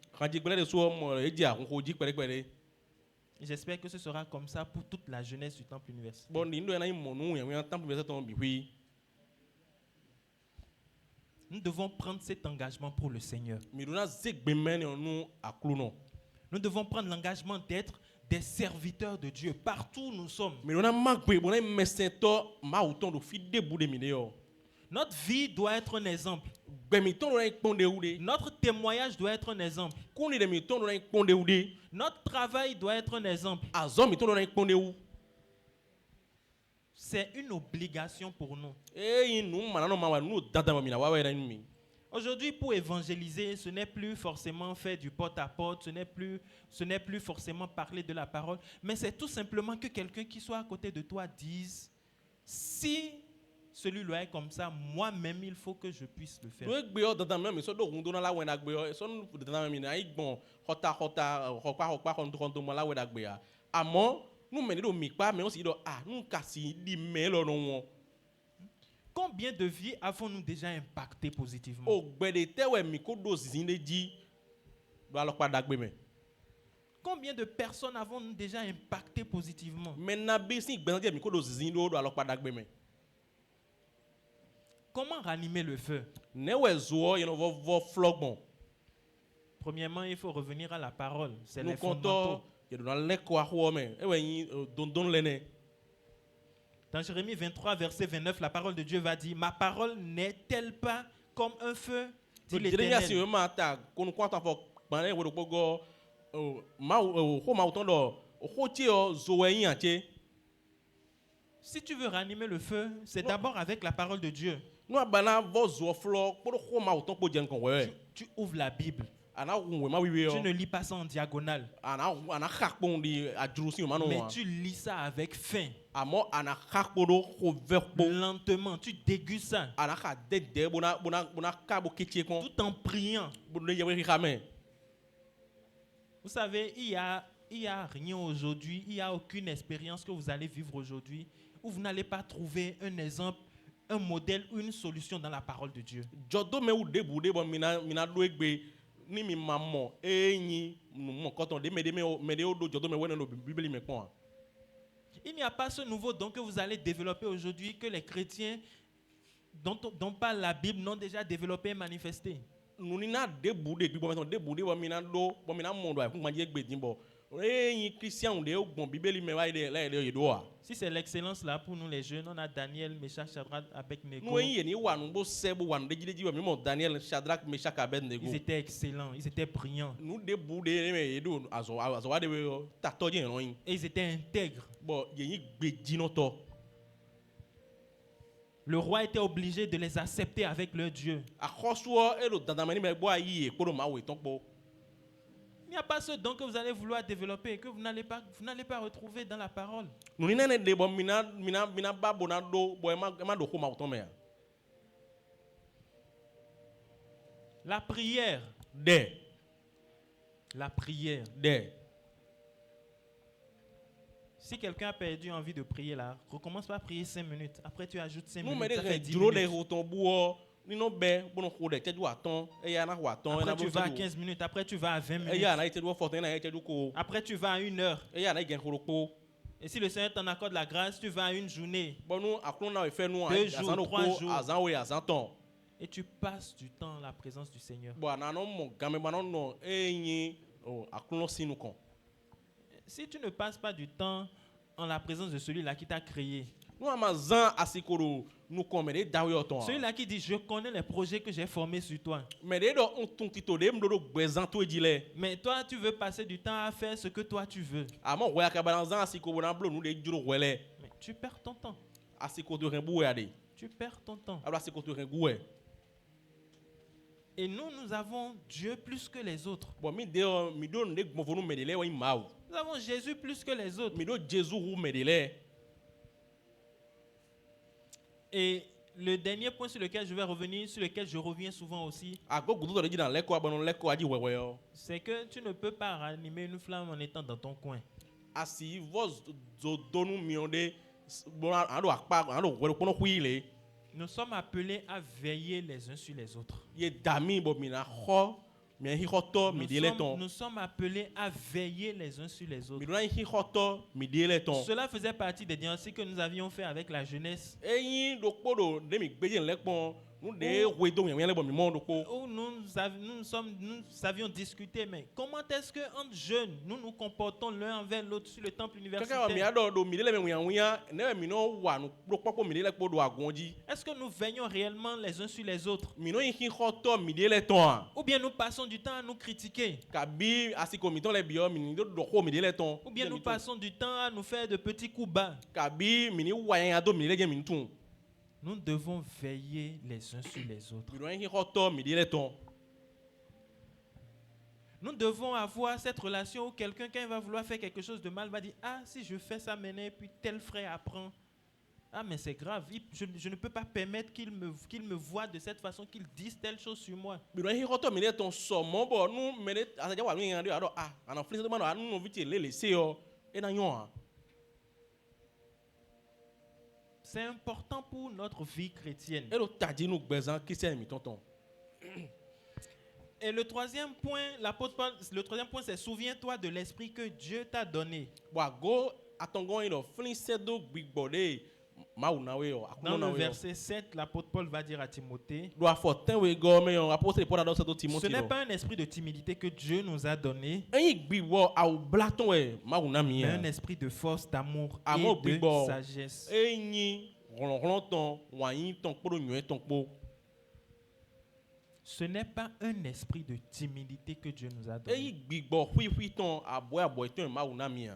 J'espère que ce sera comme ça pour toute la jeunesse du temple universitaire. Nous devons prendre cet engagement pour le Seigneur. Nous devons prendre l'engagement d'être des serviteurs de Dieu partout où nous sommes. Notre vie doit être un exemple. Notre témoignage doit être un exemple. Notre travail doit être un exemple. C'est une obligation pour nous. Aujourd'hui, pour évangéliser, ce n'est plus forcément faire du porte-à-porte, ce n'est plus forcément parler de la parole, mais c'est tout simplement que quelqu'un qui soit à côté de toi dise, si celui-là est comme ça, moi-même, il faut que je puisse le faire. Combien de vies avons-nous déjà impacté positivement? Combien de personnes avons-nous déjà impacté positivement? Comment ranimer le feu? Premièrement, il faut revenir à la parole. C'est les fondamentaux. Dans Jérémie 23, verset 29, la parole de Dieu va dire, ma parole n'est-elle pas comme un feu, dit l'Éternel. Si tu veux ranimer le feu, c'est d'abord avec la parole de Dieu. Tu ouvres la Bible. ana we ma wiwe Tu yo ne lis pas ça en diagonale, ana khakpo ndi ajrusi mano mais wa tu lis ça avec faim, amo ana khakpo do ko verbo lentement. Tu dégustes ça, ana kha dede bona kabo ketie kon tout en priant. bona yewe khame. Vous savez, il y a rien aujourd'hui, il n'y a aucune expérience que vous allez vivre aujourd'hui où vous n'allez pas trouver un exemple, un modèle ou une solution dans la parole de Dieu. Jodo me ou debude bon mina do egbe ni mi mamo enyi mo koton de me o do jodo me wena no bible me kon. Il n'y a pas ce nouveau don que vous allez développer aujourd'hui que les chrétiens dont parle la Bible n'ont déjà développé et manifesté. Nous na debude bi bon debude bon mina mondo ay kun manje egbe din bo. Enyi Christian de o bon bible me wa de la de do a. Si c'est l'excellence là pour nous les jeunes, on a Daniel, Meshach, Shadrach, Abednego. Nou enyi ni wa nu bo sebo wa de jide jiwe mi Daniel, Shadrach, Meshach, Abednego. Ils étaient excellents, ils étaient brillants. Nous debude me do azo wa de ta to jen ron. Et ils étaient intègres. Bon yenyi gbe dinoto. Le roi était obligé de les accepter avec leur Dieu. Akhosuo e do dadamani me gbo ayi e kporo ma we ton po. Il n'y a pas ce don que vous allez vouloir développer et que vous n'allez pas retrouver dans la parole. Nous ni nene de bon mina ba bona do bo e ma do ko ma uton me. La prière. La prière. Si quelqu'un a perdu envie de prier là, recommence par prier 5 minutes. Après tu ajoutes 5 Nous minutes. Ça fait 10 duro de minutes. roton buo ni no be bo no ko de teju aton e ya na wa ton Après tu vas à 15 minutes. Après tu vas à 20 e minutes. ya na ite do fortin na ite do ko Après tu vas à 1 heure. e ya na gen ko. Et si le Seigneur t'en accorde la grâce, tu vas à 1 journée. Bon nous aklon na we fait nous 2 jours, 3 jours. azan we azan ton. Et tu passes du temps en la présence du Seigneur. Bon na no mo game ba no enyi o aklon sinu kon. Si tu ne passes pas du temps en la présence de celui-là qui t'a créé, Nous amazan asikoro nous comme de dawe oton. celui-là qui dit je connais les projets que j'ai formés sur toi. Mais de do on ton tito de mdo gbezan to edile. Mais toi, tu veux passer du temps à faire ce que toi tu veux. Amo we akabanzan asikoro na blo nous de juro wele. Mais tu perds ton temps. Asiko de renbou ade. Tu perds ton temps. Abla asiko de renbou e. Et nous avons Dieu plus que les autres. Bon mi do ne gmovonu medele wa imaw. Nous avons Jésus plus que les autres. Mi do Jésus ou medele. Et le dernier point sur lequel je vais revenir, sur lequel je reviens souvent aussi, Ago gudu to de dans leko abono leko aji wewe yo. c'est que tu ne peux pas ranimer une flamme en étant dans ton coin. Asi vos zo donu mionde bon ando akpa ando wero kono huile. Nous sommes appelés à veiller les uns sur les autres. Ye dami bo mina ho mi hi hoto mi dele ton. Nous sommes appelés à veiller les uns sur les autres. Mi do hi hoto mi dele ton. Cela faisait partie des diagnostics que nous avions fait avec la jeunesse, Eyin do podo de mi gbeje lekpon nous de wedo yan le bo mi mo do ko. où nous avions discuté, mais comment est-ce que entre jeunes, nous nous comportons l'un envers l'autre sur le temple Kaka mi universitaire? ado do mi dele me yan ne mi no wa no popo mi dele podo agonji. Est-ce que nous veillons réellement les uns sur les autres? Mi no hi hoto mi dele ton. Ou bien nous passons du temps à nous critiquer? Kabi asiko mi ton le bio mi do ko mi dele ton. Ou bien nous passons du temps à nous faire de petits coups bas? Kabi mi ni wa yan ado mi dele mi tun. Nous devons veiller les uns sur les autres. Mi do hi hoto mi dele ton. Nous devons avoir cette relation où quelqu'un, quand il va vouloir faire quelque chose de mal, va dire « Ah, si je fais ça maintenant, et puis tel frère apprend. Ah, mais c'est grave. Je ne peux pas permettre qu'il me voie de cette façon, qu'il dise telle chose sur moi. » Mi do hi hoto mi dele ton so mo bo nu me de asaja wa yan ado ana flise do ma no vite le laisser yo e na yon. C'est important pour notre vie chrétienne. E do tadi nu gbezan Christian mi tonton. Et le troisième point, l'apôtre Paul, le troisième point, c'est souviens-toi de l'esprit que Dieu t'a donné. Bo go atongon ino flise do gbigbode ma una we yo Dans akuno na le we. verset 7, l'apôtre Paul va dire à Timothée, Do afoten we go me yo apôtre Paul do do ce Timothée. n'est pas un esprit de timidité que Dieu nous a donné, Eyin gbigbo a blaton we ma una mi. mais un esprit de force, d'amour Amour et de gbigbo. sagesse. Eyin ron ton wayin ton kporo nyo ton kpo. Ce n'est pas un esprit de timidité que Dieu nous a donné, Eyin gbigbo hui ton aboy ton ma una mi.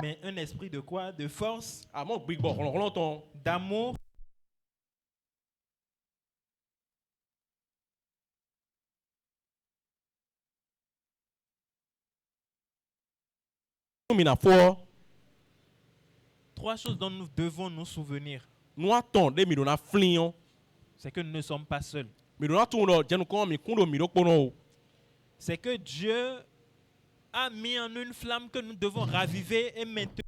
mais un esprit de quoi? De force, Amo gbigbo ron ton d'amour mina fo. 3 choses dont nous devons nous souvenir. Nous attendons mi dona flion. C'est que nous ne sommes pas seuls. Mi dona tuno jenu ko mi kundo mi dopono. C'est que Dieu a mis en nous une flamme que nous devons raviver et maintenir.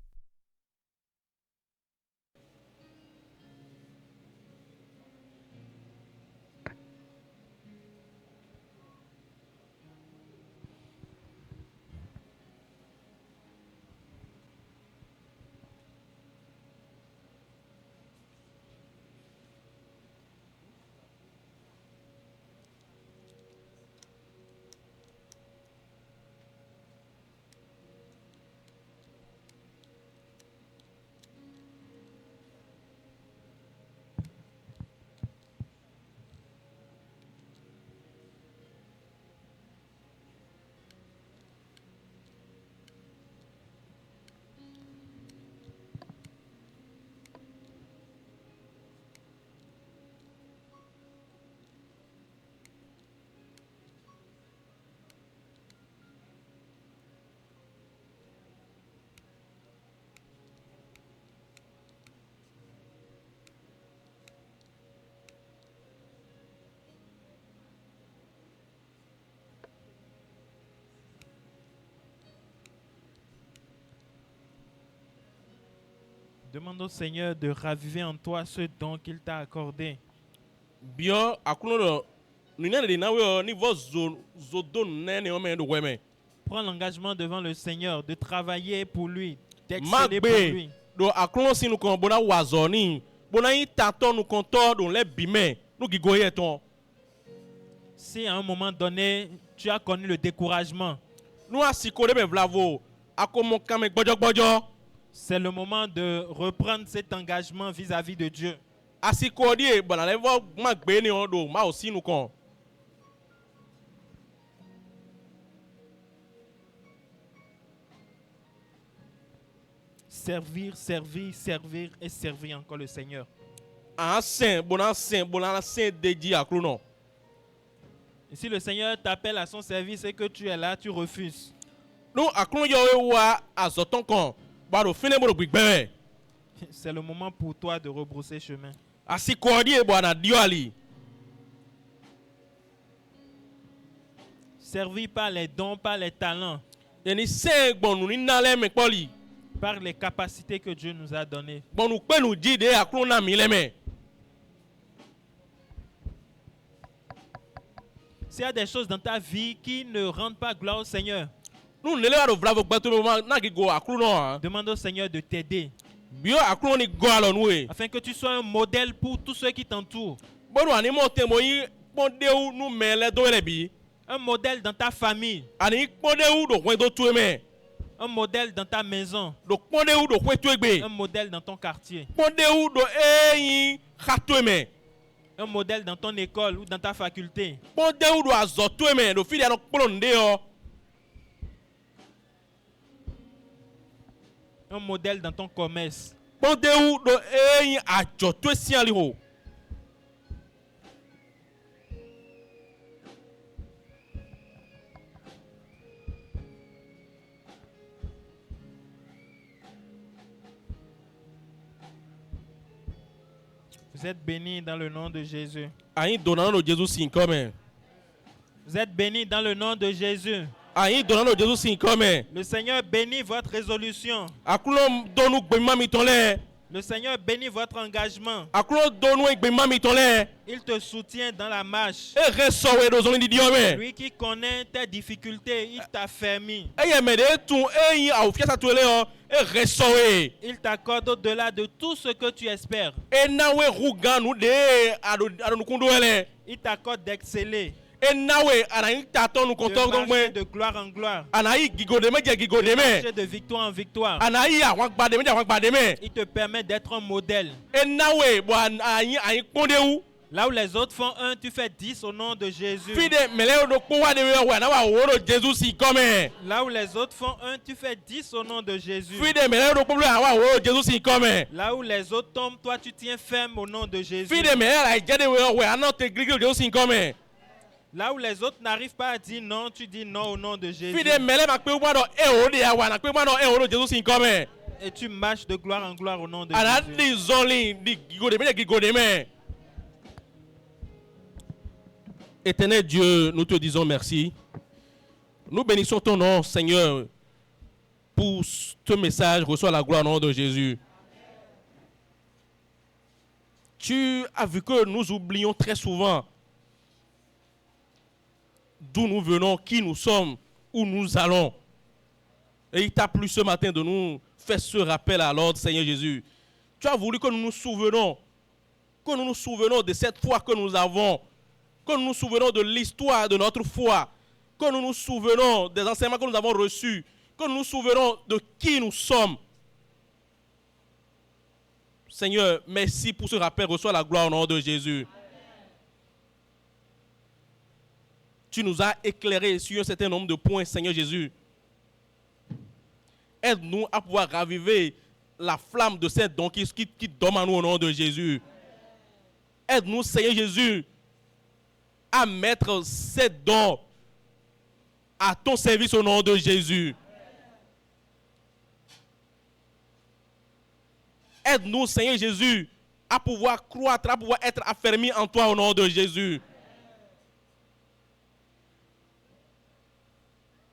Demande au Seigneur de raviver en toi ce don qu'il t'a accordé. Bio akuno ni na de na we ni vo zo don nene o me do weme. Prends l'engagement devant le Seigneur de travailler pour lui, d'exceller pour lui. Do akuno si nous kon bona wazoni, bona yi taton nous konto don le bime, nous gigoye ton. Si à un moment donné, tu as connu le découragement, Nous asiko de be vlavo, akomo kame gbojo. c'est le moment de reprendre cet engagement vis-à-vis de Dieu. Asiko di bona le vo ma gbe ni on do, ma aussi nous kon. Servir, servir, servir et servir encore le Seigneur. An saint, bona saint deji akuno. Et si le Seigneur t'appelle à son service et que tu es là, tu refuses. Nous akuno yo wa azoton kon, ba do fine mo do gbigbe. C'est le moment pour toi de rebrousser chemin. Asiko di bona dio ali. Servir par les dons, par les talents, Eni saint gbon nous ni na le me poli. par les capacités que Dieu nous a données. Bon nous pe nous di de akuno na mi le me. S'il y a des choses dans ta vie qui ne rendent pas gloire au Seigneur, Nous ne le va do vlavo gbeto mo na gigo akuno. demande au Seigneur de t'aider Bio akuno ni go alon we. afin que tu sois un modèle pour tous ceux qui t'entourent. Bon nous animo temo yi pondeu nous mele do le bi. Un modèle dans ta famille, Ani pondeu do wen do tu me. un modèle dans ta maison, Do pondeu do kwe tu egbe. un modèle dans ton quartier, Pondeu do eyin khatu me. un modèle dans ton école ou dans ta faculté. Pondeu do azotu me do fili anok polonde yo. Un modèle dans ton commerce. Pondeu do eyin ajotu esi ali ho. Vous êtes bénis dans le nom de Jésus. Ayin donano Jesus sin come. Vous êtes bénis dans le nom de Jésus. Ayin donano Jesus sin come. Le Seigneur bénit votre résolution. Akulo donu gbema mi tonle. Le Seigneur bénit votre engagement. Akulo donu gbema mi tonle. Il te soutient dans la marche. E resowe do zoni di diome. Lui qui connaît tes difficultés, il t'affermit. Eye me de tun eyin awufia sa tuele o. E resowe. Il t'accorde au-delà de tout ce que tu espères. E nawe rugan nu de ado nu kundo ele. Il t'accorde d'exceller, E nawe anayin taton nu de konton marcher gongbe. de gloire en gloire, Anayi gigode me je gigode de me. marcher de victoire en victoire. Anayi awon gbade me je awon gbade me. Il te permet d'être un modèle. E nawe bo ayin pondeu. Là où les autres font 1, tu fais 10 au nom de Jésus. Fide mele do po wa de we na wa wo do Jesus sin come. Là où les autres font 1, tu fais 10 au nom de Jésus. Fide mele do po wa wo do Jesus sin come. Là où les autres tombent, toi tu tiens ferme au nom de Jésus. Fide mele la je de we ana te grigio Jesus sin come. Là où les autres n'arrivent pas à dire non, tu dis non au nom de Jésus. Fide mele ma pe mo do e o de awa na pe mo do e o do Jésus sin comme. Et tu marches de gloire en gloire au nom de Ana Jésus. di zoli di gigo de me. Éternel Dieu, nous te disons merci. Nous bénissons ton nom, Seigneur, pour ce message. Reçois la gloire au nom de Jésus. Tu as vu que nous oublions très souvent d'où nous venons, qui nous sommes, où nous allons. Et il t'a plu ce matin de nous faire ce rappel à l'ordre, Seigneur Jésus. Tu as voulu que nous nous souvenions de cette foi que nous avons, que nous nous souvenons de l'histoire de notre foi, que nous nous souvenons des enseignements que nous avons reçus, que nous nous souvenons de qui nous sommes. Seigneur, merci pour ce rappel. Reçois la gloire au nom de Jésus. Tu nous as éclairé sur un certain nombre de points, Seigneur Jésus. Aide-nous à pouvoir raviver la flamme de ces dons qui dorment en nous au nom de Jésus. Aide-nous, Seigneur Jésus, à mettre ces dons à ton service au nom de Jésus. Aide-nous, Seigneur Jésus, à pouvoir croître, à pouvoir être affermis en toi au nom de Jésus.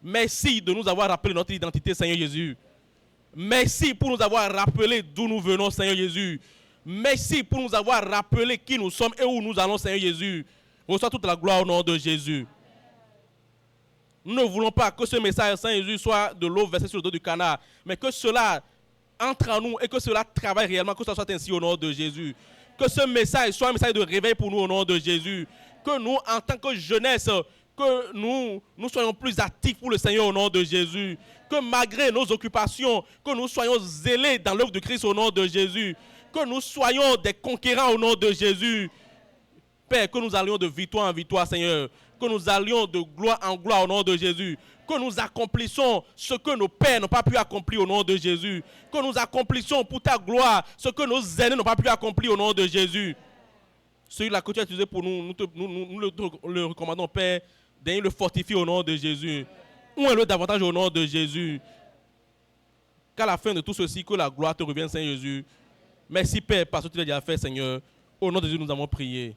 Merci de nous avoir rappelé notre identité, Seigneur Jésus. Merci pour nous avoir rappelé d'où nous venons, Seigneur Jésus. Merci pour nous avoir rappelé qui nous sommes et où nous allons, Seigneur Jésus. Reçois toute la gloire au nom de Jésus. Nous ne voulons pas que ce message, Seigneur Jésus, soit de l'eau versée sur le dos du canard, mais que cela entre en nous et que cela travaille réellement, que ce soit ainsi au nom de Jésus. Que ce message soit un message de réveil pour nous au nom de Jésus. Que nous, en tant que jeunesse, que nous soyons plus actifs pour le Seigneur au nom de Jésus. Que malgré nos occupations, que nous soyons zélés dans l'œuvre de Christ au nom de Jésus. Que nous soyons des conquérants au nom de Jésus. Père, que nous allions de victoire en victoire, Seigneur. Que nous allions de gloire en gloire au nom de Jésus. Que nous accomplissions ce que nos pères n'ont pas pu accomplir au nom de Jésus. Que nous accomplissions pour ta gloire ce que nos aînés n'ont pas pu accomplir au nom de Jésus. Celui-là que tu as utilisé pour nous, nous le recommandons, Père, d'aller le fortifier au nom de Jésus. Ouvrez-le davantage au nom de Jésus. Qu'à la fin de tout ceci, que la gloire te revienne, Seigneur Jésus. Merci, Père, parce que tu l'as déjà fait, Seigneur. Au nom de Jésus, nous avons prié.